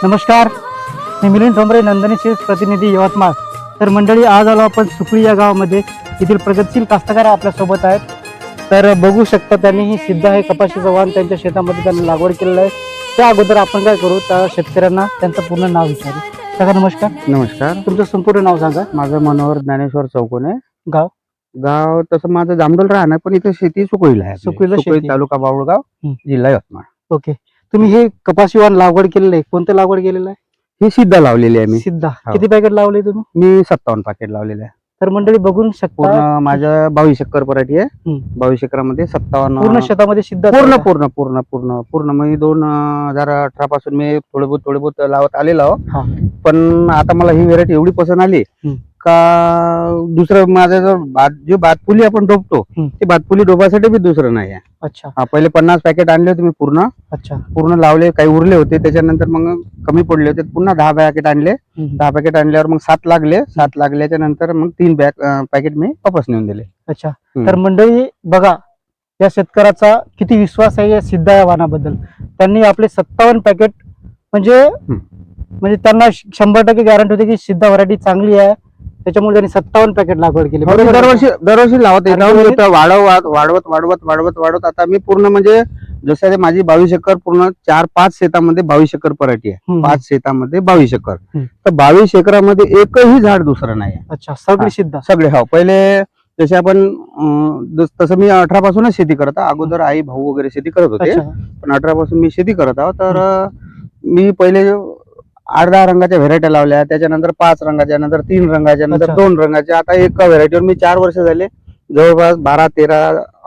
नमस्कार, मी मिलिंद ठोंबरे, नंदिनी सीड्स प्रतिनिधी यवतमाळ. तर मंडळी, आज आलो आपण सुकळी या गावामध्ये. येथील प्रगतशील कास्तकार आपल्यासोबत आहेत. तर बघू शकता त्यांनी ही सिद्ध आहे कपाशीचं वाण त्यांच्या शेतामध्ये त्यांनी लागवड केलेलं आहे. त्या अगोदर आपण काय करू, त्या शेतकऱ्यांना त्यांचं पूर्ण नाव विचारू. काका नमस्कार. नमस्कार. तुमचं संपूर्ण नाव सांगा. माझं मनोहर ज्ञानेश्वर चौकोने. गाव? गाव तसं माझं जामडोल राहणार, पण इथे शेती सुकळीला आहे. सुकळीला सुकळी शेती. तालुका बावळगाव, जिल्हा यवतमाळ. ओके. तुम्ही हे कपाशी वाण लागवड केलेलं आहे, कोणतं लागवड केलेलं आहे? ही सिद्ध लावलेली आहे मी. सिद्धा. हो. किती पॅकेट लावले तुम्ही? मी 57 पॅकेट लावलेले आहे. तर मंडळी बघून शकता, पूर्ण माझं 22 एकर पराठी आहे. 22 एकरामध्ये 57 पूर्ण शेतामध्ये सिद्ध पूर्ण पूर्ण पूर्ण पूर्ण पूर्ण मी 2018 पासून मी थोडे बहुत लावत आलेलो. हा. पण आता मला ही व्हेरायटी एवढी पसंत आली का दुसरं माझं जे बातपुली आपण डोबतो ते बातपुली डोबासाठी बी दुसरं नाही आहे. अच्छा पहिले 50 पॅकेट आणले होते मी पूर्ण लावले, काही उरले होते, त्याच्यानंतर मग कमी पडले होते, पुन्हा 10 पॅकेट आणले. 10 पॅकेट आणल्यावर मग 7 लागले. 7 लागल्याच्या नंतर मग 3 पॅकेट मी वापस नेऊन दिले. अच्छा. तर मंडळी बघा, या शेतकऱ्याचा किती विश्वास आहे या सिद्ध या वाणाबद्दल. त्यांनी आपले 57 पॅकेट म्हणजे त्यांना 100% गॅरंटी होती की सिद्ध व्हरायटी चांगली आहे, त्याच्यामुळे त्यांनी 57 पॅकेट लागवड केली. दरवर्षी लावत वाढवत आता मी पूर्ण म्हणजे जसं माझी 22 एकर पूर्ण 4-5 शेतामध्ये 22 एकर पराठी आहे. 5 शेतामध्ये 22 एकर. तर 22 एकरामध्ये एकही झाड दुसरं नाही आहे. अच्छा. सगळे सिद्ध सगळे. हो. पहिले जसे आपण तसं मी 18 पासूनच शेती करत आहे. अगोदर आई भाऊ वगैरे शेती करत होते, पण 18 पासून मी शेती करत आहोत. तर मी पहिले 8-10 रंगाच्या व्हेरायट्या लावल्या, त्याच्यानंतर 5 रंगाच्या, नंतर 3 रंगाच्या, नंतर 2 रंगाच्या. आता एका व्हेरायटीवर मी 4 वर्ष झाले जवळपास 12, 13,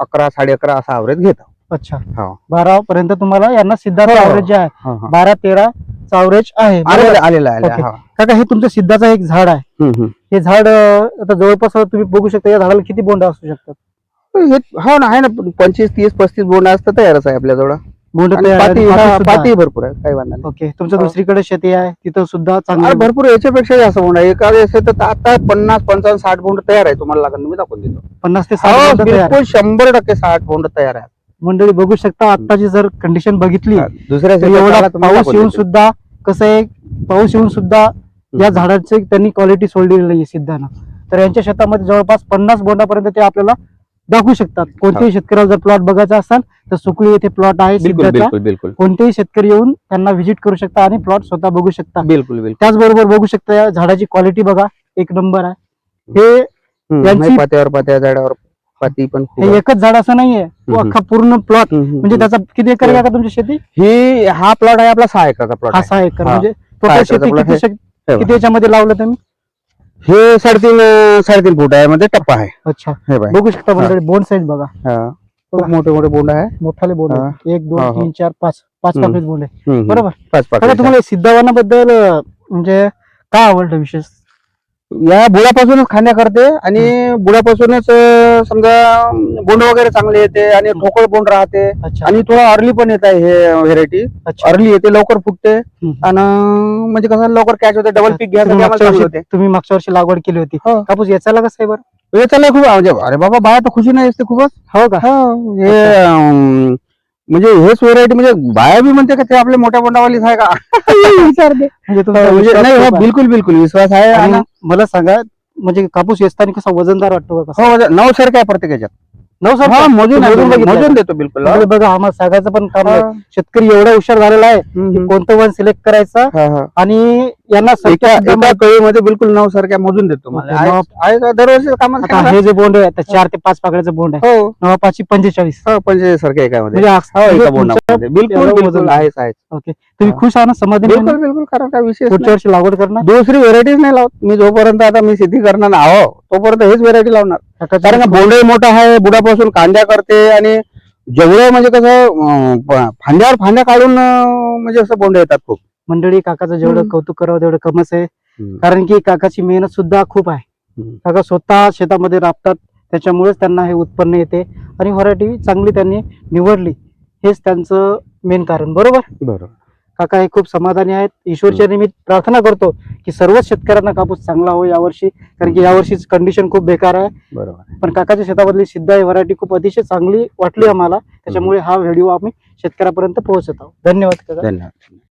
11, 11.5 असा ॲव्हरेज घेतो. अच्छा. हो. 12 पर्यंत तुम्हाला यांना सिद्धाचा ॲव्हरेज जे आहे 12-13 ॲव्हरेज आहे आलेला आहे. काका, हे तुमच्या सिद्धाचं एक झाड आहे. हे झाड आता जवळपास तुम्ही बघू शकता, या झाडाला किती बोंड असू शकतात? हो ना, आहे ना, 25, 30, 35 बोंड असतं तयारच आहे आपल्याजवळ. बोंड पाती भरपूर आहे, काही वांधा नाही. ओके. तुमच्या दुसरीकडे शेती आहे, तिथं सुद्धा चांगलं भरपूर, याच्यापेक्षा जास्त बोंड आहे. एका तर आता 50, 55, 60 बोंड तयार आहे. तुम्हाला लागेल मी दाखवून देतो. 50 ते 60 बिलकुल 100% 60 बोंड तयार आहे. मंडळी बघू शकता, आताची जर कंडिशन बघितली, दुसऱ्या पाऊस येऊन सुद्धा कसं आहे, पाऊस येऊन सुद्धा या झाडाची त्यांनी क्वालिटी सोडलेली नाही सिद्धांना. तर यांच्या शेतामध्ये जवळपास 50 बोंडापर्यंत ते आपल्याला दाखवू शकतात. कोणत्याही शेतकऱ्याला जर प्लॉट बघायचा असेल तर सुकळी येथे प्लॉट आहे सिद्धाचा. कोणतेही शेतकरी येऊन त्यांना व्हिजिट करू शकता आणि प्लॉट स्वतः बघू शकता. बिलकुल. त्याचबरोबर बघू शकता, या झाडाची क्वालिटी बघा, एक नंबर आहे. हे पात्यावर पात्या, झाडावर पाती पण हे एकच झाड असं नाहीये, अख्खा पूर्ण प्लॉट. म्हणजे त्याचा किती एकर आहे का तुमची शेती? हा प्लॉट आहे आपला 6 एकरचा प्लॉट. हा 6 एकर. म्हणजे टोटल शेती किती याच्यामध्ये लावलं तुम्ही? हे 3.5 फूट आहे, मध्ये टप्पा आहे. अच्छा. बघू शकता मंडळी, बोंड साईज बघा, खूप मोठे मोठे बोंड आहे. मोठाले बोंड आहे. 1, 2, 3, 4, 5 पाकळीत बोंड आहे. बरोबर. 5 पाकळी. तुम्हाला सिद्धवानाबद्दल म्हणजे काय आवडलं विशेष? या बुडापासूनच खाण्या करते आणि बुडापासूनच समजा बोंड वगैरे चांगले येते आणि ठोकळ बोंड राहते. आणि थोडं अर्ली पण येत आहे हे व्हेरायटी. अर्ली येते, लवकर फुटते आणि म्हणजे कसं लवकर कॅच होते. डबल पीक घ्यायचं. तुम्ही मागच्या वर्षी लागवड केली होती कापूस, याचाला कसं आहे बरं? याचाला खूप म्हणजे अरे बाबा, बाया तर खुशी नाही असते खूपच. हो का? हे म्हणजे हेच व्हेरायटी म्हणजे बाया बी म्हणते का ते आपल्या मोठ्या बोंडावालीच आहे का विचारते. म्हणजे बिलकुल विश्वास आहे. आणि मला सांगा, म्हणजे कापूस वेचताना कसा वजनदार वाटतो का? हो, 9 सारखं आहे प्रत्येक याच्यात. 9 सारखं मोजून देतो. बिलकुल. बघा, आम्हाला सांगायचं पण काम नाही. शेतकरी एवढा हुशार झालेला आहे की कोणतं वन सिलेक्ट करायचं आणि यांना एका कळीमध्ये बिलकुल 9 सारख्या मोजून देतो. दरवर्षी कामात हे जे बोंड आहे 4 ते 5 पाकळ्याचं बोंड आहे. 9, 5, 45. 45 सारख्या एकामध्ये. बिलकुल आहेच. ओके. तुम्ही खुश आहात ना, समाधानी? बिलकुल. कारण काय विशेष पुढच्या वर्षी लागवड करणार? दुसरी व्हेरायटीज नाही लावत मी. जोपर्यंत आता मी शेती करणार आहो तोपर्यंत हेच व्हेरायटी लावणार. कारण का बोंडही मोठा आहे, बुडापासून कांद्या करते आणि जेवढं म्हणजे कसं फांद्यावर फांद्या काढून म्हणजे असं बोंड येतात खूप. मंडळी, काकाचं जेवढं कौतुक करावं तेवढं कमच आहे. कारण की काकाची मेहनत सुद्धा खूप आहे. काका स्वतः शेतामध्ये राबतात, त्याच्यामुळेच त्यांना हे उत्पन्न येते आणि व्हरायटी चांगली त्यांनी निवडली. हेच त्यांचं मेन कारण. बरोबर. काका हे खूप समाधानी आहेत. ईश्वरच्या निमित्त प्रार्थना करतो की सर्वच शेतकऱ्यांना कापूस चांगला हो यावर्षी, कारण की यावर्षीच कंडिशन खूप बेकार आहे. बरोबर. पण काकाच्या शेतामधली सिद्ध ही व्हरायटी खूप अतिशय चांगली वाटली आम्हाला, त्याच्यामुळे हा व्हिडिओ आम्ही शेतकऱ्यापर्यंत पोहोचत आहोत. धन्यवाद काका. धन्यवाद.